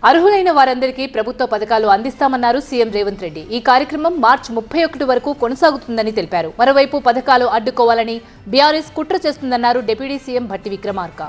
అర్హులైన వారందరికీ ప్రభుత్వ పథకాలు అందిస్తామన్నారు సీఎం రేవంత్ రెడ్డి. ఈ కార్యక్రమం మార్చి 31 వరకు కొనసాగుతుందని తెలిపారు. మరోవైపు పథకాలు అడ్డుకోవాలని బీఆర్ఎస్ కుట్ర చేస్తుందన్నారు డిప్యూటీ సీఎం భట్టి విక్రమార్క.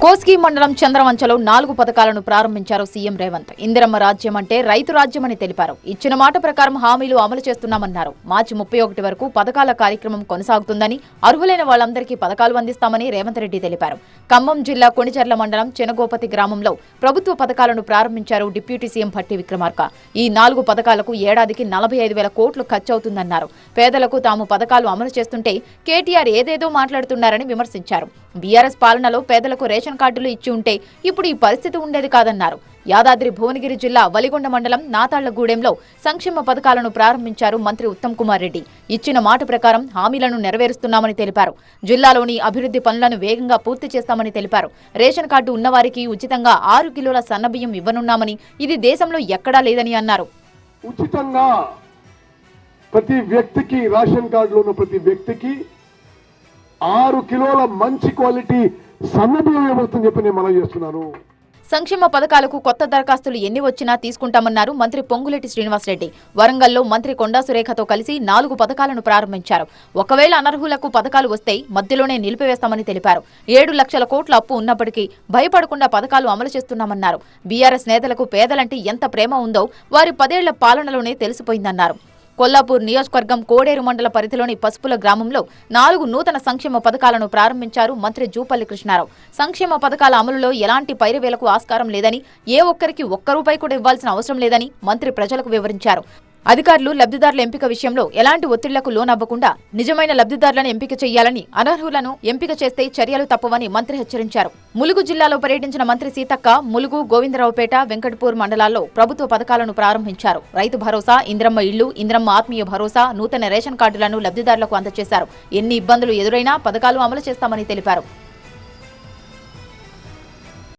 కోస్గి మండలం చంద్రవంచలో 4 పథకాలను ప్రారంభించారు సీఎం రేవంత్. ఇందిరమ్మ రాజ్యం అంటే రైతు రాజ్యమని తెలిపారు. ఇచ్చిన మాట ప్రకారం హామీలు అమలు చేస్తున్నామన్నారు. మార్చి 31 వరకు పథకాల కార్యక్రమం కొనసాగుతుందని, అర్హులైన వాళ్లందరికీ పథకాలు అందిస్తామని రేవంత్ రెడ్డి తెలిపారు. ఖమ్మం జిల్లా కొణిచెర్ల మండలం చెనగోపతి గ్రామంలో ప్రభుత్వ పథకాలను ప్రారంభించారు డిప్యూటీ సీఎం భట్టి విక్రమార్క. ఈ 4 పథకాలకు ఏడాదికి 45,000 కోట్లు ఖర్చవుతుందన్నారు. పేదలకు తాము పథకాలు అమలు చేస్తుంటే కేటీఆర్ ఏదేదో మాట్లాడుతున్నారని విమర్శించారు. బీఆర్ఎస్ పాలనలో పేదలకు రేషన్ కార్డులు ఇచ్చి ఉంటే ఇప్పుడు ఈ పరిస్థితి ఉండేది కాదన్నారు. యాదాద్రి భువనగిరి జిల్లా వలిగొండ మండలం నాతాళ్లగూడెంలో సంక్షేమ పథకాలను ప్రారంభించారు మంత్రి ఉత్తమ్ కుమార్ రెడ్డి. ఇచ్చిన మాట ప్రకారం హామీలను నెరవేరుస్తున్నామని తెలిపారు. జిల్లాలోని అభివృద్ధి పనులను వేగంగా పూర్తి చేస్తామని తెలిపారు. రేషన్ కార్డు ఉన్నవారికి ఉచితంగా 6 కిలోల సన్నబియ్యం ఇవ్వనున్నామని, ఇది దేశంలో ఎక్కడా లేదని అన్నారు. ఉచితంగా ప్రతి వ్యక్తికి, రేషన్ కార్డులో ఉన్న ప్రతి వ్యక్తికి 6 కిలోల మంచి క్వాలిటీ సన్నబియ్యం ఇవ్వబోతుందని చెప్పి నేను మనవి చేస్తున్నాను. సంక్షేమ పథకాలకు కొత్త దరఖాస్తులు ఎన్ని వచ్చినా తీసుకుంటామన్నారు మంత్రి పొంగులేటి శ్రీనివాసరెడ్డి. వరంగల్లో మంత్రి కొండా సురేఖతో కలిసి 4 పథకాలను ప్రారంభించారు. ఒకవేళ అనర్హులకు పథకాలు వస్తే మధ్యలోనే నిలిపివేస్తామని తెలిపారు. 7 లక్షల కోట్ల అప్పు ఉన్నప్పటికీ భయపడకుండా పథకాలు అమలు చేస్తున్నామన్నారు. బీఆర్ఎస్ నేతలకు పేదలంటే ఎంత ప్రేమ ఉందో వారి 10 ఏళ్ల పాలనలోనే తెలిసిపోయిందన్నారు. కొల్లాపూర్ నియోజకవర్గం కోడేరు మండల పరిధిలోని పసుపుల గ్రామంలో 4 నూతన సంక్షేమ పథకాలను ప్రారంభించారు మంత్రి జూపల్లి కృష్ణారావు. సంక్షేమ పథకాల అమలులో ఎలాంటి పైరవేలకు ఆస్కారం లేదని, ఏ ఒక్కరికి ఒక్క రూపాయి కూడా ఇవ్వాల్సిన అవసరం లేదని మంత్రి ప్రజలకు వివరించారు. అధికారులు లబ్ధిదారుల ఎంపిక విషయంలో ఎలాంటి ఒత్తిళ్లకు లోనవ్వకుండా నిజమైన లబ్ధిదారులను ఎంపిక చేయాలని, అనర్హులను ఎంపిక చేస్తే చర్యలు తప్పవని మంత్రి హెచ్చరించారు. ములుగు జిల్లాలో పర్యటించిన మంత్రి సీతక్క ములుగు, గోవిందరావుపేట, వెంకటపూర్ మండలాల్లో ప్రభుత్వ పథకాలను ప్రారంభించారు. రైతు భరోసా, ఇంద్రమ్మ ఇళ్లు, ఇంద్రమ్మ ఆత్మీయ భరోసా, నూతన రేషన్ కార్డులను లబ్ధిదారులకు అందజేశారు. ఎన్ని ఇబ్బందులు ఎదురైనా పథకాలు అమలు చేస్తామని తెలిపారు.